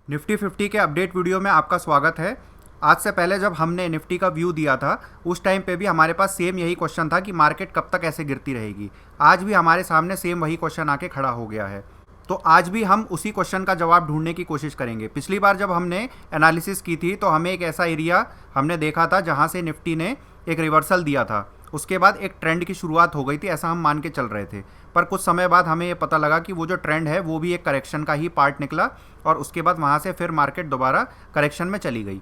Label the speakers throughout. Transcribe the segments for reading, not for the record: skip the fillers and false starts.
Speaker 1: Nifty 50 के update video में आपका स्वागत है। आज से पहले जब हमने निफ्टी का व्यू दिया था उस टाइम पे भी हमारे पास सेम यही क्वेश्चन था कि मार्केट कब तक ऐसे गिरती रहेगी। आज भी हमारे सामने सेम वही क्वेश्चन आके खड़ा हो गया है, तो आज भी हम उसी क्वेश्चन का जवाब ढूंढने की कोशिश करेंगे। पिछली बार जब हमने एनालिसिस की थी तो हमें एक ऐसा एरिया हमने देखा था जहाँ से निफ्टी ने एक रिवर्सल दिया था, उसके बाद एक ट्रेंड की शुरुआत हो गई थी, ऐसा हम मान के चल रहे थे। पर कुछ समय बाद हमें ये पता लगा कि वो जो ट्रेंड है वो भी एक करेक्शन का ही पार्ट निकला और उसके बाद वहाँ से फिर मार्केट दोबारा करेक्शन में चली गई।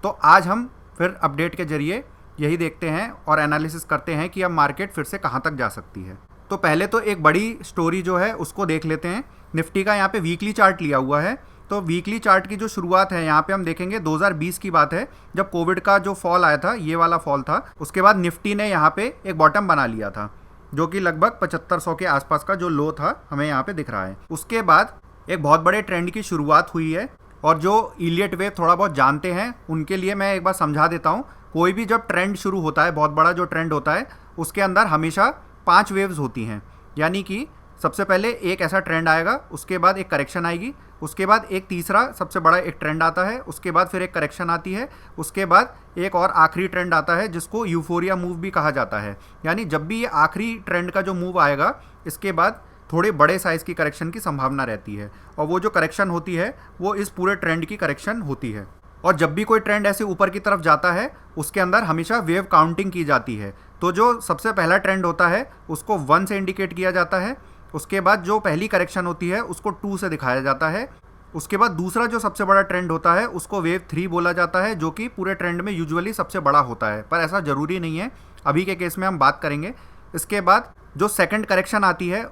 Speaker 1: तो आज हम फिर अपडेट के जरिए यही देखते हैं और एनालिसिस करते हैं कि अब मार्केट फिर से कहाँ तक जा सकती है। तो पहले तो एक बड़ी स्टोरी जो है उसको देख लेते हैं। निफ्टी का यहाँ पे वीकली चार्ट लिया हुआ है, तो वीकली चार्ट की जो शुरुआत है यहाँ पे हम देखेंगे 2020 की बात है, जब कोविड का जो फॉल आया था, ये वाला फॉल था। उसके बाद निफ्टी ने यहाँ पे एक बॉटम बना लिया था जो कि लगभग 7500 के आसपास का जो लो था हमें यहाँ पे दिख रहा है। उसके बाद एक बहुत बड़े ट्रेंड की शुरुआत हुई है और जो इलियट वेव थोड़ा बहुत जानते हैं उनके लिए मैं एक बार समझा देता हूँ। कोई भी जब ट्रेंड शुरू होता है, बहुत बड़ा जो ट्रेंड होता है, उसके अंदर हमेशा 5 वेव्स होती हैं। यानी कि सबसे पहले एक ऐसा ट्रेंड आएगा, उसके बाद एक करेक्शन आएगी, उसके बाद एक तीसरा सबसे बड़ा एक ट्रेंड आता है, उसके बाद फिर एक करेक्शन आती है, उसके बाद एक और आखिरी ट्रेंड आता है जिसको यूफोरिया मूव भी कहा जाता है। यानी जब भी ये आखिरी ट्रेंड का जो मूव आएगा, इसके बाद थोड़े बड़े साइज़ की करेक्शन की संभावना रहती है और वो जो करेक्शन होती है वो इस पूरे ट्रेंड की करेक्शन होती है। और जब भी कोई ट्रेंड ऐसे ऊपर की तरफ जाता है उसके अंदर हमेशा वेव काउंटिंग की जाती है। तो जो सबसे पहला ट्रेंड होता है उसको 1 से इंडिकेट किया जाता है, उसके बाद जो पहली करेक्शन होती है उसको 2 से दिखाया जाता है, उसके बाद दूसरा जो सबसे बड़ा ट्रेंड होता है उसको वेव 3 बोला जाता है, जो कि पूरे ट्रेंड में यूजुअली सबसे बड़ा होता है, पर ऐसा ज़रूरी नहीं है, अभी के केस में हम बात करेंगे। इसके बाद जो सेकंड करेक्शन आती है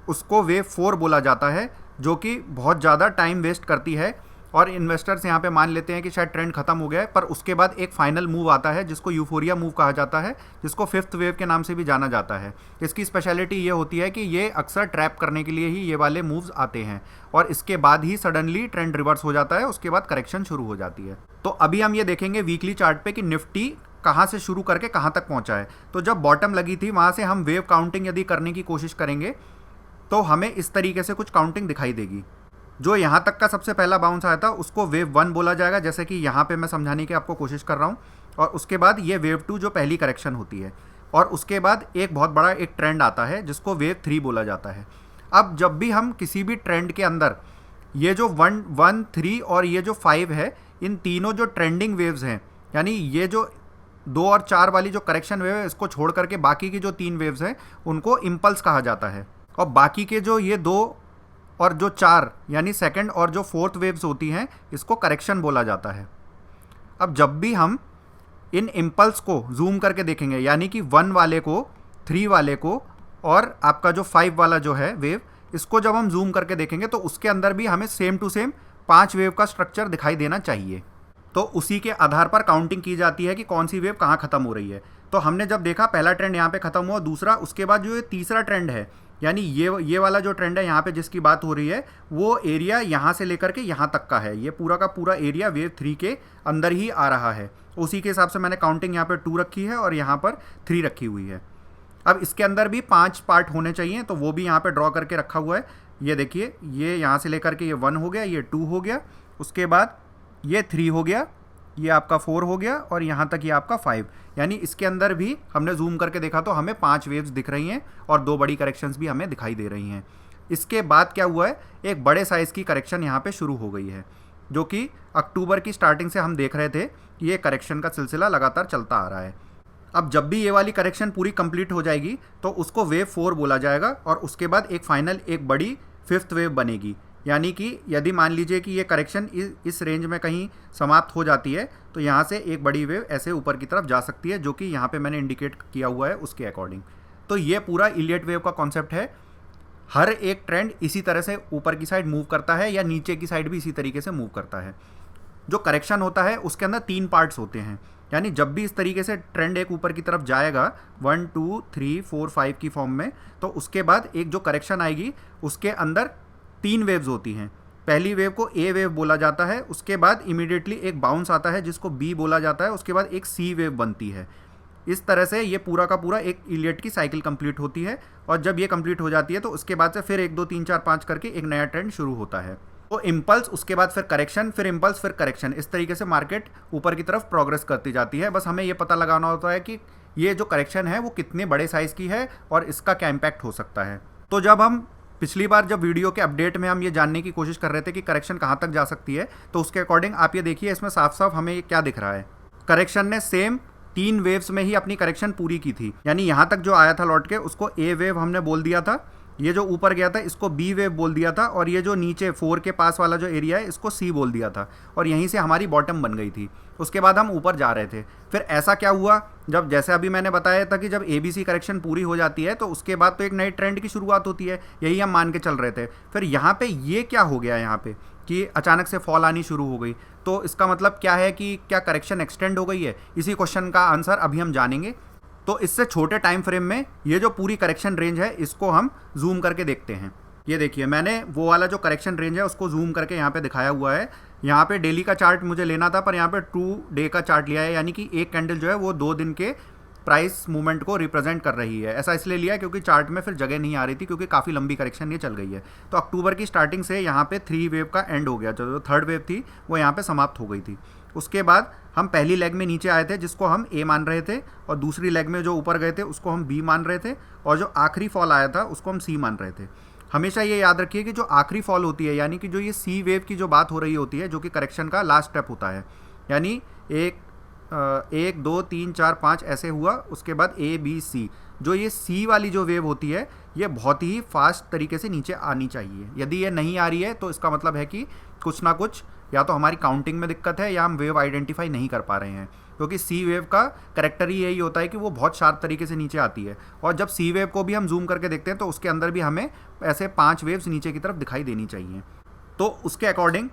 Speaker 1: उसको वेव 4 बोला जाता है, जो कि बहुत ज़्यादा टाइम वेस्ट करती है और इन्वेस्टर्स यहाँ पे मान लेते हैं कि शायद ट्रेंड खत्म हो गया है। पर उसके बाद एक फाइनल मूव आता है जिसको यूफोरिया मूव कहा जाता है, जिसको 5th वेव के नाम से भी जाना जाता है। इसकी स्पेशलिटी ये होती है कि ये अक्सर ट्रैप करने के लिए ही ये वाले मूव्स आते हैं और इसके बाद ही सडनली ट्रेंड रिवर्स हो जाता है, उसके बाद करेक्शन शुरू हो जाती है। तो अभी हम ये देखेंगे वीकली चार्ट पे कि निफ्टी कहाँ से शुरू करके कहाँ तक पहुँचा है। तो जब बॉटम लगी थी वहाँ से हम वेव काउंटिंग यदि करने की कोशिश करेंगे तो हमें इस तरीके से कुछ काउंटिंग दिखाई देगी। जो यहाँ तक का सबसे पहला बाउंस आया था उसको वेव 1 बोला जाएगा, जैसे कि यहाँ पे मैं समझाने की आपको कोशिश कर रहा हूँ। और उसके बाद ये वेव 2 जो पहली करेक्शन होती है, और उसके बाद एक बहुत बड़ा एक ट्रेंड आता है जिसको वेव 3 बोला जाता है। अब जब भी हम किसी भी ट्रेंड के अंदर ये जो 1, 1, 3 और ये जो 5 है, इन तीनों जो ट्रेंडिंग वेव्स हैं, यानी ये जो 2 और 4 वाली जो करेक्शन वेव है, इसको छोड़ करके बाकी की जो 3 वेव्स हैं उनको इम्पल्स कहा जाता है। और बाकी के जो ये 2 और जो 4 यानी सेकंड और जो 4th वेव्स होती हैं, इसको करेक्शन बोला जाता है। अब जब भी हम इन इम्पल्स को जूम करके देखेंगे, यानी कि 1 वाले को, 3 वाले को और आपका जो 5 वाला जो है वेव, इसको जब हम जूम करके देखेंगे तो उसके अंदर भी हमें सेम टू सेम 5 वेव का स्ट्रक्चर दिखाई देना चाहिए। तो उसी के आधार पर काउंटिंग की जाती है कि कौन सी वेव कहाँ ख़त्म हो रही है। तो हमने जब देखा पहला ट्रेंड यहाँ पे ख़त्म हुआ, दूसरा, उसके बाद जो ये तीसरा ट्रेंड है, यानी ये वाला जो ट्रेंड है यहाँ पे जिसकी बात हो रही है, वो एरिया यहाँ से लेकर के यहाँ तक का है। ये पूरा का पूरा एरिया वेव 3 के अंदर ही आ रहा है। उसी के हिसाब से मैंने काउंटिंग यहाँ पे 2 रखी है और यहाँ पर 3 रखी हुई है। अब इसके अंदर भी 5 पार्ट होने चाहिए, तो वो भी यहाँ पे ड्रॉ करके रखा हुआ है। ये देखिए, ये यहाँ से लेकर के ये 1 हो गया, ये 2 हो गया, उसके बाद ये 3 हो गया, ये आपका 4 हो गया और यहाँ तक ये आपका 5। यानी इसके अंदर भी हमने जूम करके देखा तो हमें 5 वेव्स दिख रही हैं और 2 बड़ी करेक्शंस भी हमें दिखाई दे रही हैं। इसके बाद क्या हुआ है, एक बड़े साइज़ की करेक्शन यहाँ पे शुरू हो गई है, जो कि अक्टूबर की स्टार्टिंग से हम देख रहे थे। ये करेक्शन का सिलसिला लगातार चलता आ रहा है। अब जब भी ये वाली करेक्शन पूरी कंप्लीट हो जाएगी तो उसको वेव 4 बोला जाएगा और उसके बाद एक फाइनल एक बड़ी 5th वेव बनेगी। यानी कि यदि मान लीजिए कि ये करेक्शन इस रेंज में कहीं समाप्त हो जाती है तो यहाँ से एक बड़ी वेव ऐसे ऊपर की तरफ जा सकती है, जो कि यहाँ पे मैंने इंडिकेट किया हुआ है उसके अकॉर्डिंग। तो ये पूरा इलियट वेव का कॉन्सेप्ट है। हर एक ट्रेंड इसी तरह से ऊपर की साइड मूव करता है या नीचे की साइड भी इसी तरीके से मूव करता है। जो करेक्शन होता है उसके अंदर 3 पार्ट्स होते हैं, यानी जब भी इस तरीके से ट्रेंड एक ऊपर की तरफ जाएगा 1, 2, 3, 4, 5 की फॉर्म में, तो उसके बाद एक जो करेक्शन आएगी उसके अंदर 3 वेव्स होती हैं। पहली वेव को ए वेव बोला जाता है, उसके बाद इमीडिएटली एक बाउंस आता है जिसको बी बोला जाता है, उसके बाद एक सी वेव बनती है। इस तरह से ये पूरा का पूरा एक इलियट की साइकिल कंप्लीट होती है और जब ये कंप्लीट हो जाती है तो उसके बाद से फिर 1, 2, 3, 4, 5 करके एक नया ट्रेंड शुरू होता है। तो इम्पल्स, उसके बाद फिर करेक्शन, फिर इम्पल्स, फिर करेक्शन, इस तरीके से मार्केट ऊपर की तरफ प्रोग्रेस करती जाती है। बस हमें ये पता लगाना होता है कि ये जो करेक्शन है वो कितने बड़े साइज़ की है और इसका क्या इम्पैक्ट हो सकता है। तो जब हम पिछली बार जब वीडियो के अपडेट में हम ये जानने की कोशिश कर रहे थे कि करेक्शन कहाँ तक जा सकती है, तो उसके अकॉर्डिंग आप ये देखिए इसमें साफ साफ हमें क्या दिख रहा है। करेक्शन ने सेम 3 वेव्स में ही अपनी करेक्शन पूरी की थी, यानी यहाँ तक जो आया था लौट के उसको ए वेव हमने बोल दिया था, ये जो ऊपर गया था इसको बी वेव बोल दिया था, और ये जो नीचे 4 के पास वाला जो एरिया है इसको सी बोल दिया था, और यहीं से हमारी बॉटम बन गई थी। उसके बाद हम ऊपर जा रहे थे। फिर ऐसा क्या हुआ, जब जैसे अभी मैंने बताया था कि जब ABC करेक्शन पूरी हो जाती है तो उसके बाद तो एक नए ट्रेंड की शुरुआत होती है, यही हम मान के चल रहे थे। फिर यहाँ पे ये क्या हो गया यहाँ पे कि अचानक से फॉल आनी शुरू हो गई, तो इसका मतलब क्या है कि क्या करेक्शन एक्सटेंड हो गई है? इसी क्वेश्चन का आंसर अभी हम जानेंगे। तो इससे छोटे टाइम फ्रेम में ये जो पूरी करेक्शन रेंज है इसको हम जूम करके देखते हैं। ये देखिए मैंने वो वाला जो करेक्शन रेंज है उसको जूम करके यहाँ पे दिखाया हुआ है। यहाँ पे डेली का चार्ट मुझे लेना था, पर यहाँ पे 2 डे का चार्ट लिया है, यानी कि एक कैंडल जो है वो 2 दिन के प्राइस मूवमेंट को रिप्रेजेंट कर रही है। ऐसा इसलिए लिया क्योंकि चार्ट में फिर जगह नहीं आ रही थी, क्योंकि काफ़ी लंबी करेक्शन ये चल गई है। तो अक्टूबर की स्टार्टिंग से यहाँ पे 3 वेव का एंड हो गया, जो 3rd वेव थी वो यहाँ पे समाप्त हो गई थी। उसके बाद हम पहली लेग में नीचे आए थे जिसको हम ए मान रहे थे, और दूसरी लेग में जो ऊपर गए थे उसको हम बी मान रहे थे, और जो आखिरी फॉल आया था उसको हम सी मान रहे थे। हमेशा ये याद रखिए कि जो आखिरी फॉल होती है, यानी कि जो ये सी वेव की जो बात हो रही होती है, जो कि करेक्शन का लास्ट स्टेप होता है, यानी 1 2 3 4 5 ऐसे हुआ, उसके बाद ABC, जो ये सी वाली जो वेव होती है ये बहुत ही फास्ट तरीके से नीचे आनी चाहिए। यदि ये नहीं आ रही है तो इसका मतलब है कि कुछ ना कुछ या तो हमारी काउंटिंग में दिक्कत है या हम वेव आइडेंटिफाई नहीं कर पा रहे हैं, क्योंकि सी वेव का करेक्टर ही यही होता है कि वो बहुत शार्प तरीके से नीचे आती है। और जब सी वेव को भी हम जूम करके देखते हैं तो उसके अंदर भी हमें ऐसे 5 वेव्स नीचे की तरफ दिखाई देनी चाहिए। तो उसके अकॉर्डिंग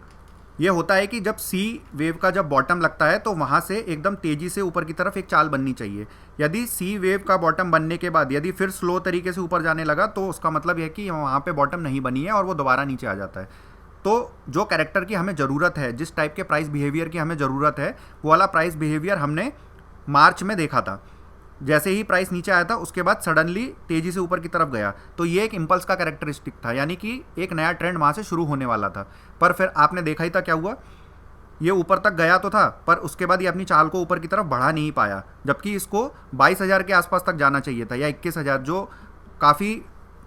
Speaker 1: ये होता है कि जब सी वेव का जब बॉटम लगता है तो वहाँ से एकदम तेज़ी से ऊपर की तरफ एक चाल बननी चाहिए। यदि सी वेव का बॉटम बनने के बाद यदि फिर स्लो तरीके से ऊपर जाने लगा तो उसका मतलब यह है कि वहाँ पे बॉटम नहीं बनी है और वो दोबारा नीचे आ जाता है। तो जो कैरेक्टर की हमें ज़रूरत है, जिस टाइप के प्राइस बिहेवियर की हमें ज़रूरत है, वो वाला प्राइस बिहेवियर हमने मार्च में देखा था। जैसे ही प्राइस नीचे आया था उसके बाद सडनली तेज़ी से ऊपर की तरफ गया, तो ये एक इम्पल्स का कैरेक्टरिस्टिक था, यानी कि एक नया ट्रेंड वहाँ से शुरू होने वाला था। पर फिर आपने देखा ही था क्या हुआ, ये ऊपर तक गया तो था पर उसके बाद ये अपनी चाल को ऊपर की तरफ बढ़ा नहीं पाया, जबकि इसको 22,000 के आसपास तक जाना चाहिए था या 21,000, जो काफ़ी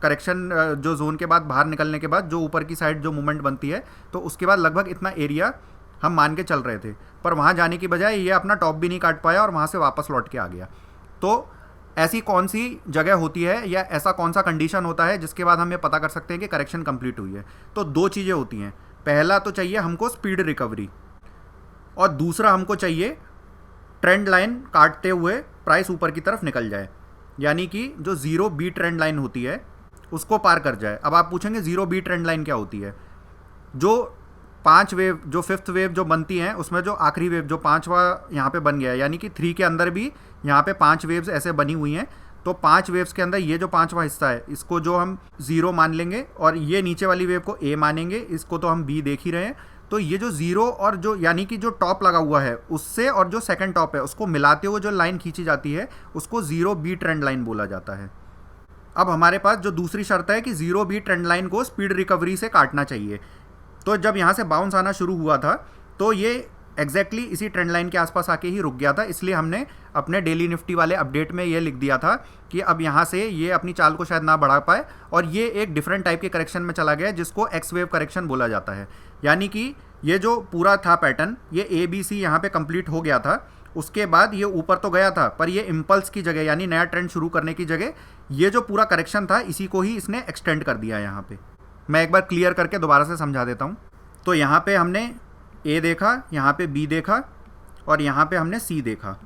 Speaker 1: करेक्शन जो जोन के बाद बाहर निकलने के बाद जो ऊपर की साइड जो मूवमेंट बनती है, तो उसके बाद लगभग इतना एरिया हम मान के चल रहे थे। पर वहाँ जाने की बजाय ये अपना टॉप भी नहीं काट पाया और वहाँ से वापस लौट के आ गया। तो ऐसी कौन सी जगह होती है या ऐसा कौन सा कंडीशन होता है जिसके बाद हम ये पता कर सकते हैं कि करेक्शन कंप्लीट हुई है? तो 2 चीज़ें होती हैं। पहला तो चाहिए हमको स्पीड रिकवरी, और दूसरा हमको चाहिए ट्रेंड लाइन काटते हुए प्राइस ऊपर की तरफ निकल जाए, यानी कि जो 0B ट्रेंड लाइन होती है उसको पार कर जाए। अब आप पूछेंगे 0B ट्रेंड लाइन क्या होती है? जो 5 वेव, जो 5th वेव जो बनती हैं उसमें जो आखिरी वेव जो 5वां यहाँ पे बन गया है, यानी कि 3 के अंदर भी यहाँ पे 5 वेव्स ऐसे बनी हुई हैं, तो 5 वेव्स के अंदर ये जो 5वां हिस्सा है इसको जो हम 0 मान लेंगे और ये नीचे वाली वेव को A मानेंगे, इसको तो हम B देख ही रहे हैं। तो ये जो 0 और जो यानी कि जो टॉप लगा हुआ है उससे और जो सेकंड टॉप है उसको मिलाते हुए जो लाइन खींची जाती है उसको 0B ट्रेंड लाइन बोला जाता है। अब हमारे पास जो दूसरी शर्त है कि 0B ट्रेंड लाइन को स्पीड रिकवरी से काटना चाहिए। तो जब यहाँ से बाउंस आना शुरू हुआ था तो ये एग्जैक्टली इसी ट्रेंड लाइन के आसपास आके ही रुक गया था, इसलिए हमने अपने डेली निफ्टी वाले अपडेट में ये लिख दिया था कि अब यहाँ से ये अपनी चाल को शायद ना बढ़ा पाए और ये एक डिफरेंट टाइप के करेक्शन में चला गया जिसको एक्स वेव करेक्शन बोला जाता है। यानी कि ये जो पूरा था पैटर्न, ये ABC यहाँ पे कंप्लीट हो गया था, उसके बाद ये ऊपर तो गया था पर ये इम्पल्स की जगह यानी नया ट्रेंड शुरू करने की जगह ये जो पूरा करेक्शन था इसी को ही इसने एक्सटेंड कर दिया। यहाँ पे मैं एक बार क्लियर करके दोबारा से समझा देता हूँ। तो यहाँ पे हमने A देखा, यहाँ पे B देखा और यहाँ पे हमने C देखा।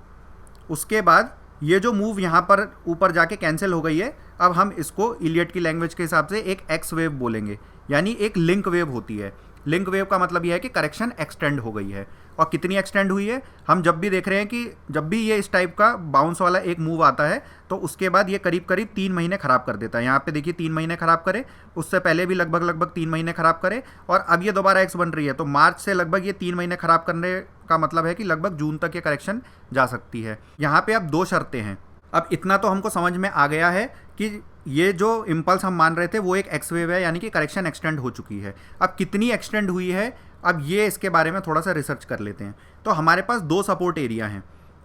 Speaker 1: उसके बाद ये जो मूव यहाँ पर ऊपर जाके कैंसिल हो गई है, अब हम इसको इलियट की लैंग्वेज के हिसाब से एक एक्स वेव बोलेंगे, यानी एक लिंक वेव होती है। लिंक वेव का मतलब यह है कि करेक्शन एक्सटेंड हो गई है। और कितनी एक्सटेंड हुई है, हम जब भी देख रहे हैं कि जब भी ये इस टाइप का बाउंस वाला एक मूव आता है तो उसके बाद ये करीब करीब 3 महीने ख़राब कर देता है। यहाँ पे देखिए 3 महीने ख़राब करे, उससे पहले भी लगभग 3 महीने ख़राब करे और अब ये दोबारा एक्स बन रही है। तो मार्च से लगभग ये 3 महीने ख़राब करने का मतलब है कि लगभग जून तक ये करेक्शन जा सकती है। यहाँ पे अब 2 शर्तें हैं। अब इतना तो हमको समझ में आ गया है कि ये जो इम्पल्स हम मान रहे थे वो एक एक्स वेव है, यानी कि करेक्शन एक्सटेंड हो चुकी है। अब कितनी एक्सटेंड हुई है, अब ये इसके बारे में थोड़ा सा रिसर्च कर लेते हैं। तो हमारे पास दो सपोर्ट एरिया हैं।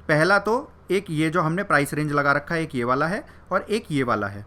Speaker 1: पहला तो एक ये जो हमने प्राइस रेंज लगा रखा है, एक ये वाला है और एक ये वाला है।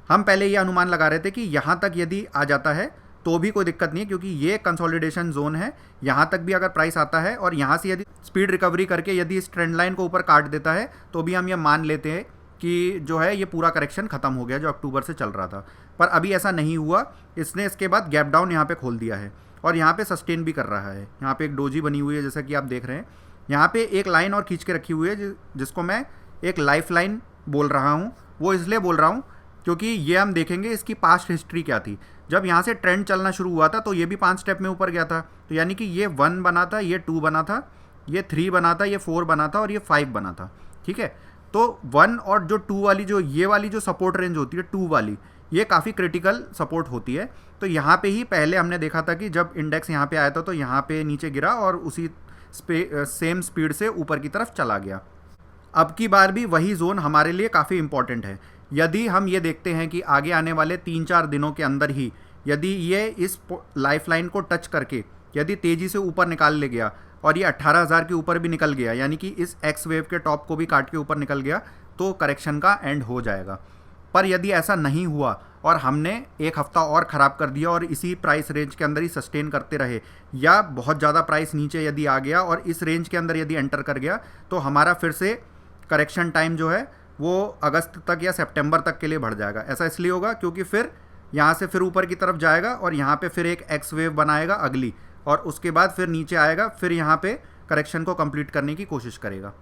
Speaker 1: हम पहले ये अनुमान लगा रहे थे कि यहाँ तक यदि आ जाता है तो भी कोई दिक्कत नहीं है, क्योंकि ये कंसोलिडेशन जोन है। यहाँ तक भी अगर प्राइस आता है और यहाँ से यदि स्पीड रिकवरी करके यदि इस ट्रेंड लाइन को ऊपर काट देता है तो भी हम ये मान लेते हैं कि जो है ये पूरा करेक्शन खत्म हो गया जो अक्टूबर से चल रहा था। पर अभी ऐसा नहीं हुआ, इसने इसके बाद गैप डाउन यहाँ पे खोल दिया है और यहाँ पे सस्टेन भी कर रहा है। यहाँ पे एक डोजी बनी हुई है जैसा कि आप देख रहे हैं। यहाँ पे एक लाइन और खींच के रखी हुई है जिसको मैं एक लाइफ लाइन बोल रहा हूँ। वो इसलिए बोल रहा हूँ क्योंकि ये हम देखेंगे इसकी पास्ट हिस्ट्री क्या थी। जब यहाँ से ट्रेंड चलना शुरू हुआ था तो ये भी 5 स्टेप में ऊपर गया था, तो यानी कि ये 1 बना था, ये 2 बना था, ये 3 बना था, ये 4 बना था और ये 5 बना था। ठीक है, तो 1 और जो 2 वाली जो ये वाली जो सपोर्ट रेंज होती है 2 वाली, ये काफ़ी क्रिटिकल सपोर्ट होती है। तो यहाँ पे ही पहले हमने देखा था कि जब इंडेक्स यहाँ पे आया था तो यहाँ पे नीचे गिरा और उसी सेम स्पीड से ऊपर की तरफ चला गया। अब की बार भी वही जोन हमारे लिए काफ़ी इंपॉर्टेंट है। यदि हम ये देखते हैं कि आगे आने वाले 3-4 दिनों के अंदर ही यदि ये इस लाइफलाइन को टच करके यदि तेज़ी से ऊपर निकाल ले गया और ये 18,000 के ऊपर भी निकल गया, यानी कि इस एक्स वेव के टॉप को भी काट के ऊपर निकल गया, तो करेक्शन का एंड हो जाएगा। पर यदि ऐसा नहीं हुआ और हमने एक हफ्ता और ख़राब कर दिया और इसी प्राइस रेंज के अंदर ही सस्टेन करते रहे, या बहुत ज़्यादा प्राइस नीचे यदि आ गया और इस रेंज के अंदर यदि एंटर कर गया, तो हमारा फिर से करेक्शन टाइम जो है वो अगस्त तक या सितंबर तक के लिए बढ़ जाएगा। ऐसा इसलिए होगा क्योंकि फिर यहाँ से फिर ऊपर की तरफ जाएगा और यहाँ पे फिर एक एक्स वेव बनाएगा अगली, और उसके बाद फिर नीचे आएगा, फिर यहाँ पे करेक्शन को कंप्लीट करने की कोशिश करेगा।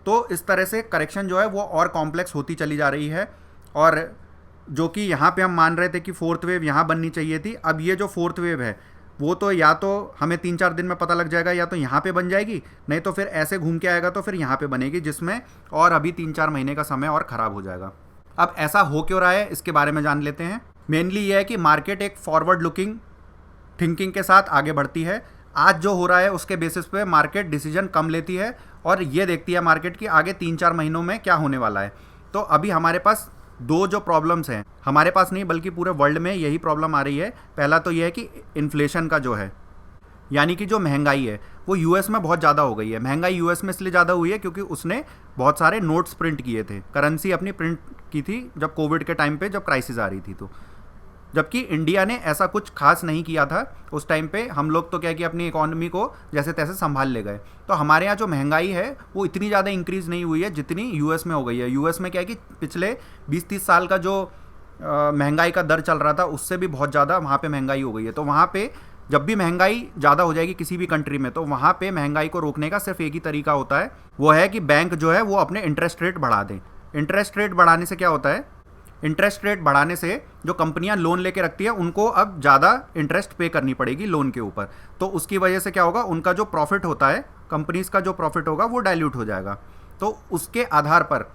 Speaker 1: तो इस तरह से करेक्शन जो है वो और कॉम्प्लेक्स होती चली जा रही है। और जो कि यहाँ पे हम मान रहे थे कि 4th वेव यहाँ बननी चाहिए थी, अब ये जो 4th वेव है वो तो या तो हमें 3-4 दिन में पता लग जाएगा, या तो यहाँ पे बन जाएगी, नहीं तो फिर ऐसे घूम के आएगा तो फिर यहाँ पे बनेगी, जिसमें और अभी 3-4 महीने का समय और ख़राब हो जाएगा। अब ऐसा हो क्यों रहा है इसके बारे में जान लेते हैं। मेनली ये है कि मार्केट एक फॉरवर्ड लुकिंग थिंकिंग के साथ आगे बढ़ती है। आज जो हो रहा है उसके बेसिस पे मार्केट डिसीजन कम लेती है और ये देखती है मार्केट की आगे 3-4 महीनों में क्या होने वाला है। तो अभी हमारे पास दो जो प्रॉब्लम्स हैं, हमारे पास नहीं बल्कि पूरे वर्ल्ड में यही प्रॉब्लम आ रही है। पहला तो ये है कि इन्फ्लेशन का जो है, यानी कि जो महंगाई है वो यूएस में बहुत ज़्यादा हो गई है। महंगाई यूएस में इसलिए ज़्यादा हुई है क्योंकि उसने बहुत सारे नोट्स प्रिंट किए थे, करेंसी अपनी प्रिंट की थी जब कोविड के टाइम पे जब क्राइसिस आ रही थी। तो जबकि इंडिया ने ऐसा कुछ खास नहीं किया था उस टाइम पे, हम लोग तो क्या कि अपनी इकोनॉमी को जैसे तैसे संभाल ले गए। तो हमारे यहाँ जो महंगाई है वो इतनी ज़्यादा इंक्रीज़ नहीं हुई है जितनी यूएस में हो गई है। यूएस में क्या है कि पिछले 20-30 साल का जो महंगाई का दर चल रहा था उससे भी बहुत ज़्यादा वहाँ पे महंगाई हो गई है। तो वहाँ पे जब भी महंगाई ज़्यादा हो जाएगी किसी भी कंट्री में, तो वहाँ पे महंगाई को रोकने का सिर्फ एक ही तरीका होता है, वो है कि बैंक जो है वो अपने इंटरेस्ट रेट बढ़ा दें। इंटरेस्ट रेट बढ़ाने से क्या होता है, इंटरेस्ट रेट बढ़ाने से जो कंपनियां लोन लेके रखती है उनको अब ज़्यादा इंटरेस्ट पे करनी पड़ेगी लोन के ऊपर। तो उसकी वजह से क्या होगा, उनका जो प्रॉफिट होता है, कंपनीज का जो प्रॉफिट होगा वो डाइल्यूट हो जाएगा। तो उसके आधार पर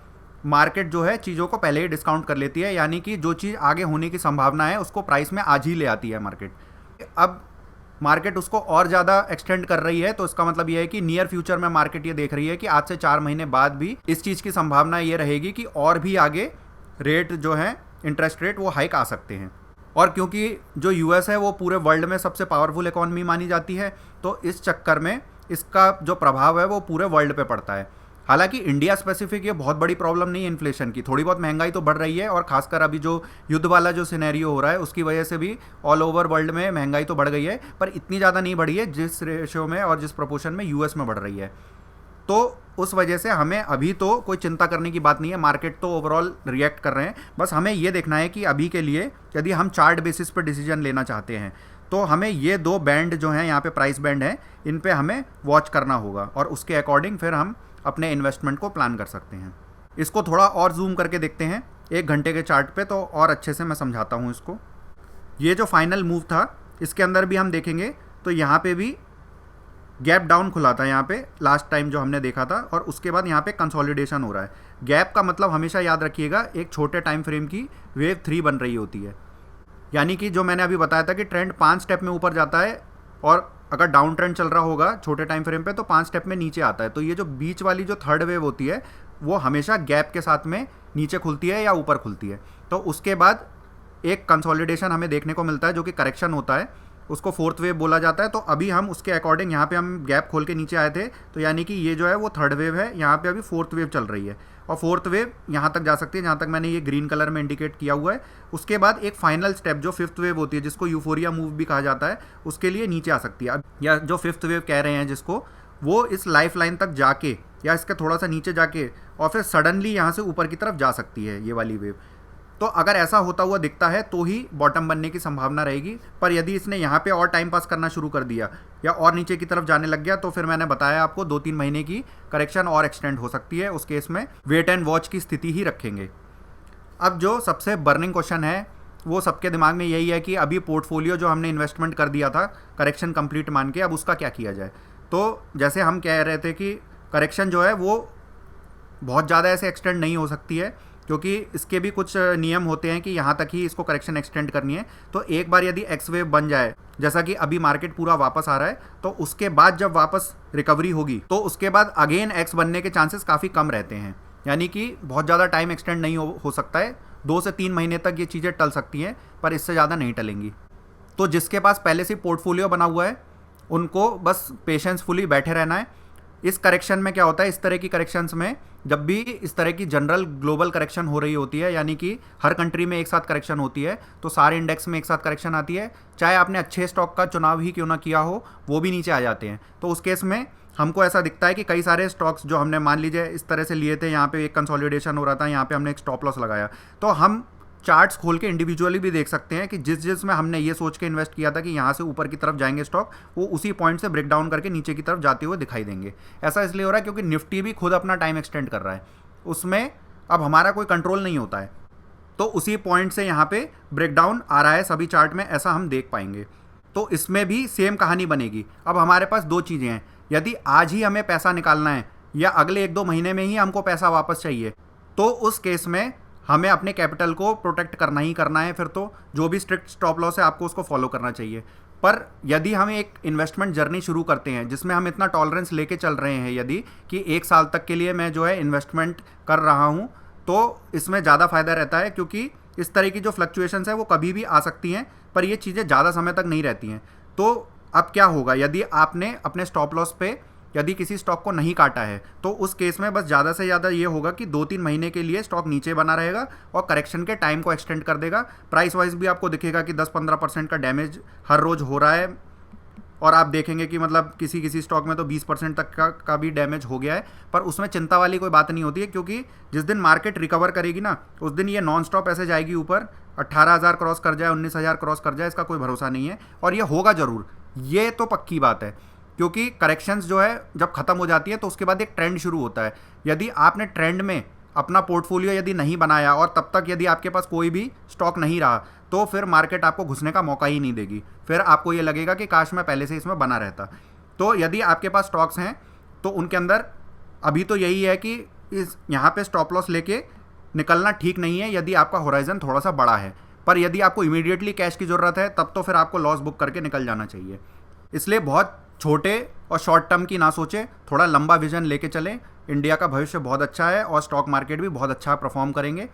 Speaker 1: मार्केट जो है चीज़ों को पहले ही डिस्काउंट कर लेती है, यानी कि जो चीज़ आगे होने की संभावना है उसको प्राइस में आज ही ले आती है मार्केट। अब मार्केट उसको और ज़्यादा एक्सटेंड कर रही है, तो इसका मतलब ये है कि नियर फ्यूचर में मार्केट ये देख रही है कि आज से 4 महीने बाद भी इस चीज़ की संभावना ये रहेगी कि और भी आगे रेट जो है इंटरेस्ट रेट वो हाइक आ सकते हैं। और क्योंकि जो यूएस है वो पूरे वर्ल्ड में सबसे पावरफुल इकॉनमी मानी जाती है, तो इस चक्कर में इसका जो प्रभाव है वो पूरे वर्ल्ड पे पड़ता है। हालांकि इंडिया स्पेसिफिक ये बहुत बड़ी प्रॉब्लम नहीं है इन्फ्लेशन की, थोड़ी बहुत महंगाई तो बढ़ रही है और खासकर अभी जो युद्ध वाला जो सिनेरियो हो रहा है उसकी वजह से भी ऑल ओवर वर्ल्ड में महंगाई तो बढ़ गई है, पर इतनी ज़्यादा नहीं बढ़ी है जिस रेशो में और जिस प्रोपोर्शन में यूएस में बढ़ रही है। तो उस वजह से हमें अभी तो कोई चिंता करने की बात नहीं है, मार्केट तो ओवरऑल रिएक्ट कर रहे हैं। बस हमें ये देखना है कि अभी के लिए यदि हम चार्ट बेसिस पर डिसीजन लेना चाहते हैं तो हमें ये 2 बैंड जो हैं यहाँ पे प्राइस बैंड हैं, इन पे हमें वॉच करना होगा और उसके अकॉर्डिंग फिर हम अपने इन्वेस्टमेंट को प्लान कर सकते हैं। इसको थोड़ा और जूम करके देखते हैं 1 घंटे के चार्ट पे, तो और अच्छे से मैं समझाता हूँ इसको। ये जो फाइनल मूव था इसके अंदर भी हम देखेंगे तो यहाँ पे भी गैप डाउन खुला था यहाँ पे लास्ट टाइम जो हमने देखा था, और उसके बाद यहाँ पे कंसोलिडेशन हो रहा है। गैप का मतलब हमेशा याद रखिएगा एक छोटे टाइम फ्रेम की वेव 3 बन रही होती है, यानी कि जो मैंने अभी बताया था कि ट्रेंड 5 स्टेप में ऊपर जाता है और अगर डाउन ट्रेंड चल रहा होगा छोटे टाइम फ्रेम पे तो 5 स्टेप में नीचे आता है। तो ये जो बीच वाली जो 3rd वेव होती है वो हमेशा गैप के साथ में नीचे खुलती है या ऊपर खुलती है। तो उसके बाद एक कंसोलिडेशन हमें देखने को मिलता है जो कि करेक्शन होता है, उसको फोर्थ वेव बोला जाता है। तो अभी हम उसके अकॉर्डिंग यहाँ पे हम गैप खोल के नीचे आए थे, तो यानी कि ये जो है वो थर्ड वेव है, यहाँ पे अभी फोर्थ वेव चल रही है और फोर्थ वेव यहाँ तक जा सकती है जहाँ तक मैंने ये ग्रीन कलर में इंडिकेट किया हुआ है। उसके बाद एक फाइनल स्टेप जो फिफ्थ वेव होती है, जिसको यूफोरिया मूव भी कहा जाता है, उसके लिए नीचे आ सकती है। या जो फिफ्थ वेव कह रहे हैं जिसको, वो इस लाइफ लाइन तक जाके या इसके थोड़ा सा नीचे जाके और फिर सडनली यहाँ से ऊपर की तरफ जा सकती है ये वाली वेव। तो अगर ऐसा होता हुआ दिखता है तो ही बॉटम बनने की संभावना रहेगी। पर यदि इसने यहाँ पे और टाइम पास करना शुरू कर दिया या और नीचे की तरफ जाने लग गया, तो फिर मैंने बताया आपको 2-3 महीने की करेक्शन और एक्सटेंड हो सकती है। उस केस में वेट एंड वॉच की स्थिति ही रखेंगे। अब जो सबसे बर्निंग क्वेश्चन है वो सबके दिमाग में यही है कि अभी पोर्टफोलियो जो हमने इन्वेस्टमेंट कर दिया था करेक्शन कंप्लीट मान के, अब उसका क्या किया जाए। तो जैसे हम कह रहे थे कि करेक्शन जो है वो बहुत ज़्यादा ऐसे एक्सटेंड नहीं हो सकती है, क्योंकि इसके भी कुछ नियम होते हैं कि यहाँ तक ही इसको करेक्शन एक्सटेंड करनी है। तो एक बार यदि एक्स वेव बन जाए, जैसा कि अभी मार्केट पूरा वापस आ रहा है, तो उसके बाद जब वापस रिकवरी होगी तो उसके बाद अगेन एक्स बनने के चांसेस काफ़ी कम रहते हैं। यानी कि बहुत ज़्यादा टाइम एक्सटेंड नहीं हो सकता है, 2 से 3 महीने तक ये चीज़ें टल सकती हैं, पर इससे ज़्यादा नहीं टलेंगी। तो जिसके पास पहले से पोर्टफोलियो बना हुआ है उनको बस पेशेंसफुली बैठे रहना है। इस करेक्शन में क्या होता है, इस तरह की करेक्शंस में जब भी इस तरह की जनरल ग्लोबल करेक्शन हो रही होती है, यानी कि हर कंट्री में एक साथ करेक्शन होती है, तो सारे इंडेक्स में एक साथ करेक्शन आती है, चाहे आपने अच्छे स्टॉक का चुनाव ही क्यों ना किया हो, वो भी नीचे आ जाते हैं। तो उस केस में हमको ऐसा दिखता है कि कई सारे स्टॉक्स जो हमने मान लीजिए इस तरह से लिए थे, यहाँ पे एक कंसोलिडेशन हो रहा था, यहाँ पे हमने एक स्टॉप लॉस लगाया, तो हम चार्ट्स खोल के इंडिविजुअली भी देख सकते हैं कि जिसमें हमने ये सोच के इन्वेस्ट किया था कि यहाँ से ऊपर की तरफ जाएंगे स्टॉक, वो उसी पॉइंट से ब्रेक डाउन करके नीचे की तरफ जाते हुए दिखाई देंगे। ऐसा इसलिए हो रहा है क्योंकि निफ्टी भी खुद अपना टाइम एक्सटेंड कर रहा है, उसमें अब हमारा कोई कंट्रोल नहीं होता है। तो उसी पॉइंट से यहाँ पे ब्रेक डाउन आ रहा है सभी चार्ट में, ऐसा हम देख पाएंगे। तो इसमें भी सेम कहानी बनेगी। अब हमारे पास 2 चीज़ें हैं, यदि आज ही हमें पैसा निकालना है या अगले 1-2 महीने में ही हमको पैसा वापस चाहिए, तो उस केस में हमें अपने कैपिटल को प्रोटेक्ट करना ही करना है। फिर तो जो भी स्ट्रिक्ट स्टॉप लॉस है आपको उसको फॉलो करना चाहिए। पर यदि हम एक इन्वेस्टमेंट जर्नी शुरू करते हैं जिसमें हम इतना टॉलरेंस लेके चल रहे हैं, यदि कि 1 साल तक के लिए मैं जो है इन्वेस्टमेंट कर रहा हूं, तो इसमें ज़्यादा फ़ायदा रहता है, क्योंकि इस तरह की जो फ्लक्चुएशंस है वो कभी भी आ सकती हैं, पर ये चीज़ें ज़्यादा समय तक नहीं रहती हैं। तो अब क्या होगा, यदि आपने अपने स्टॉप लॉस पे यदि किसी स्टॉक को नहीं काटा है, तो उस केस में बस ज़्यादा से ज़्यादा ये होगा कि 2-3 महीने के लिए स्टॉक नीचे बना रहेगा और करेक्शन के टाइम को एक्सटेंड कर देगा। प्राइस वाइज भी आपको दिखेगा कि 10-15% का डैमेज हर रोज़ हो रहा है, और आप देखेंगे कि मतलब किसी किसी स्टॉक में तो 20% तक का भी डैमेज हो गया है। पर उसमें चिंता वाली कोई बात नहीं होती है, क्योंकि जिस दिन मार्केट रिकवर करेगी ना, उस दिन ये नॉन स्टॉप ऐसे जाएगी ऊपर, 18,000 क्रॉस कर जाए, 19,000 क्रॉस कर जाए, इसका कोई भरोसा नहीं है। और ये होगा ज़रूर, ये तो पक्की बात है, क्योंकि करेक्शंस जो है जब ख़त्म हो जाती है तो उसके बाद एक ट्रेंड शुरू होता है। यदि आपने ट्रेंड में अपना पोर्टफोलियो यदि नहीं बनाया और तब तक यदि आपके पास कोई भी स्टॉक नहीं रहा, तो फिर मार्केट आपको घुसने का मौका ही नहीं देगी। फिर आपको ये लगेगा कि काश मैं पहले से इसमें बना रहता। तो यदि आपके पास स्टॉक्स हैं तो उनके अंदर अभी तो यही है कि इस यहाँ पे स्टॉप लॉस लेके निकलना ठीक नहीं है, यदि आपका होराइजन थोड़ा सा बड़ा है। पर यदि आपको इमीडिएटली कैश की ज़रूरत है, तब तो फिर आपको लॉस बुक करके निकल जाना चाहिए। इसलिए बहुत छोटे और शॉर्ट टर्म की ना सोचें, थोड़ा लंबा विजन लेके चलें। इंडिया का भविष्य बहुत अच्छा है और स्टॉक मार्केट भी बहुत अच्छा परफॉर्म करेंगे।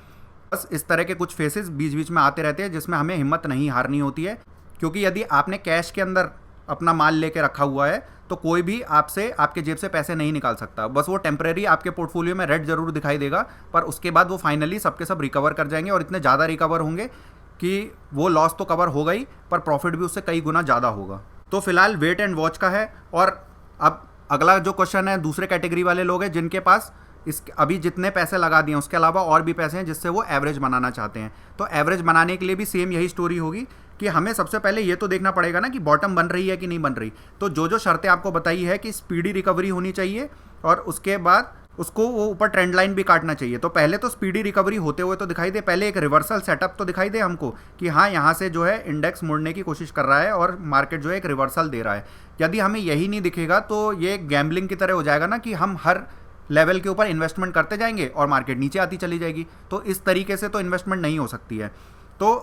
Speaker 1: बस इस तरह के कुछ फेसेस बीच बीच में आते रहते हैं जिसमें हमें हिम्मत नहीं हारनी होती है, क्योंकि यदि आपने कैश के अंदर अपना माल लेके रखा हुआ है तो कोई भी आपसे आपके जेब से पैसे नहीं निकाल सकता। बस वो टेम्परेरी आपके पोर्टफोलियो में रेड जरूर दिखाई देगा, पर उसके बाद वो फाइनली सबके सब रिकवर कर जाएंगे, और इतने ज़्यादा रिकवर होंगे कि वो लॉस तो कवर हो गई, पर प्रॉफिट भी उससे कई गुना ज़्यादा होगा। तो फिलहाल वेट एंड वॉच का है। और अब अगला जो क्वेश्चन है, दूसरे कैटेगरी वाले लोग हैं जिनके पास इस अभी जितने पैसे लगा दिए उसके अलावा और भी पैसे हैं जिससे वो एवरेज बनाना चाहते हैं। तो एवरेज बनाने के लिए भी सेम यही स्टोरी होगी कि हमें सबसे पहले ये तो देखना पड़ेगा ना कि बॉटम बन रही है कि नहीं बन रही। तो जो शर्तें आपको बताई है कि स्पीडी रिकवरी होनी चाहिए और उसके बाद उसको वो ऊपर ट्रेंड लाइन भी काटना चाहिए। तो पहले तो स्पीडी रिकवरी होते हुए तो दिखाई दे, पहले एक रिवर्सल सेटअप तो दिखाई दे हमको कि हाँ यहाँ से जो है इंडेक्स मुड़ने की कोशिश कर रहा है और मार्केट जो है एक रिवर्सल दे रहा है। यदि हमें यही नहीं दिखेगा तो ये गैम्बलिंग की तरह हो जाएगा ना कि हम हर लेवल के ऊपर इन्वेस्टमेंट करते जाएंगे और मार्केट नीचे आती चली जाएगी। तो इस तरीके से तो इन्वेस्टमेंट नहीं हो सकती है। तो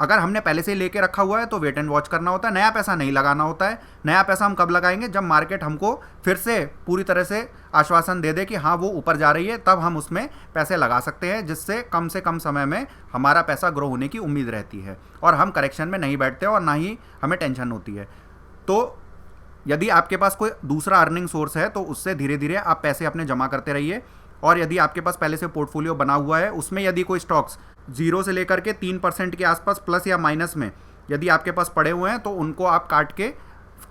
Speaker 1: अगर हमने पहले से ही लेके रखा हुआ है तो वेट एंड वॉच करना होता है, नया पैसा नहीं लगाना होता है। नया पैसा हम कब लगाएंगे, जब मार्केट हमको फिर से पूरी तरह से आश्वासन दे दे कि हाँ वो ऊपर जा रही है, तब हम उसमें पैसे लगा सकते हैं, जिससे कम से कम समय में हमारा पैसा ग्रो होने की उम्मीद रहती है और हम करेक्शन में नहीं बैठते और ना ही हमें टेंशन होती है। तो यदि आपके पास कोई दूसरा अर्निंग सोर्स है तो उससे धीरे धीरे आप पैसे अपने जमा करते रहिए। और यदि आपके पास पहले से पोर्टफोलियो बना हुआ है, उसमें यदि कोई स्टॉक्स 0 से लेकर के 3% के आसपास प्लस या माइनस में यदि आपके पास पड़े हुए हैं तो उनको आप काट के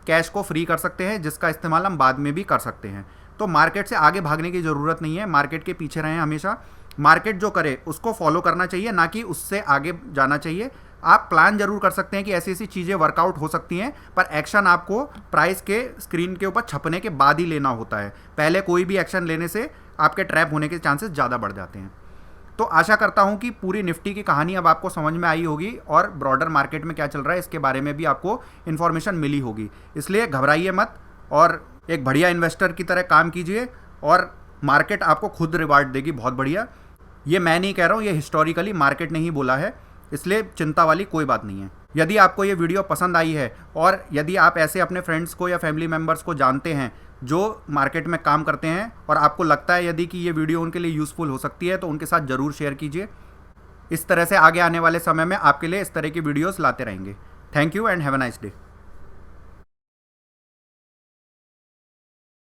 Speaker 1: कैश को फ्री कर सकते हैं, जिसका इस्तेमाल हम बाद में भी कर सकते हैं। तो मार्केट से आगे भागने की ज़रूरत नहीं है, मार्केट के पीछे रहें हमेशा। मार्केट जो करे उसको फॉलो करना चाहिए, ना कि उससे आगे जाना चाहिए। आप प्लान जरूर कर सकते हैं कि ऐसी ऐसी चीज़ें वर्कआउट हो सकती हैं, पर एक्शन आपको प्राइस के स्क्रीन के ऊपर छपने के बाद ही लेना होता है। पहले कोई भी एक्शन लेने से आपके ट्रैप होने के चांसेस ज़्यादा बढ़ जाते हैं। तो आशा करता हूं कि पूरी निफ्टी की कहानी अब आपको समझ में आई होगी और ब्रॉडर मार्केट में क्या चल रहा है इसके बारे में भी आपको इन्फॉर्मेशन मिली होगी। इसलिए घबराइए मत और एक बढ़िया इन्वेस्टर की तरह काम कीजिए और मार्केट आपको खुद रिवार्ड देगी बहुत बढ़िया। ये मैं नहीं कह रहा हूँ, ये हिस्टोरिकली मार्केट ने ही बोला है, इसलिए चिंता वाली कोई बात नहीं है। यदि आपको ये वीडियो पसंद आई है और यदि आप ऐसे अपने फ्रेंड्स को या फैमिली मेम्बर्स को जानते हैं जो मार्केट में काम करते हैं और आपको लगता है यदि कि ये वीडियो उनके लिए यूज़फुल हो सकती है, तो उनके साथ ज़रूर शेयर कीजिए। इस तरह से आगे आने वाले समय में आपके लिए इस तरह की वीडियोस लाते रहेंगे। Thank you and have a nice day.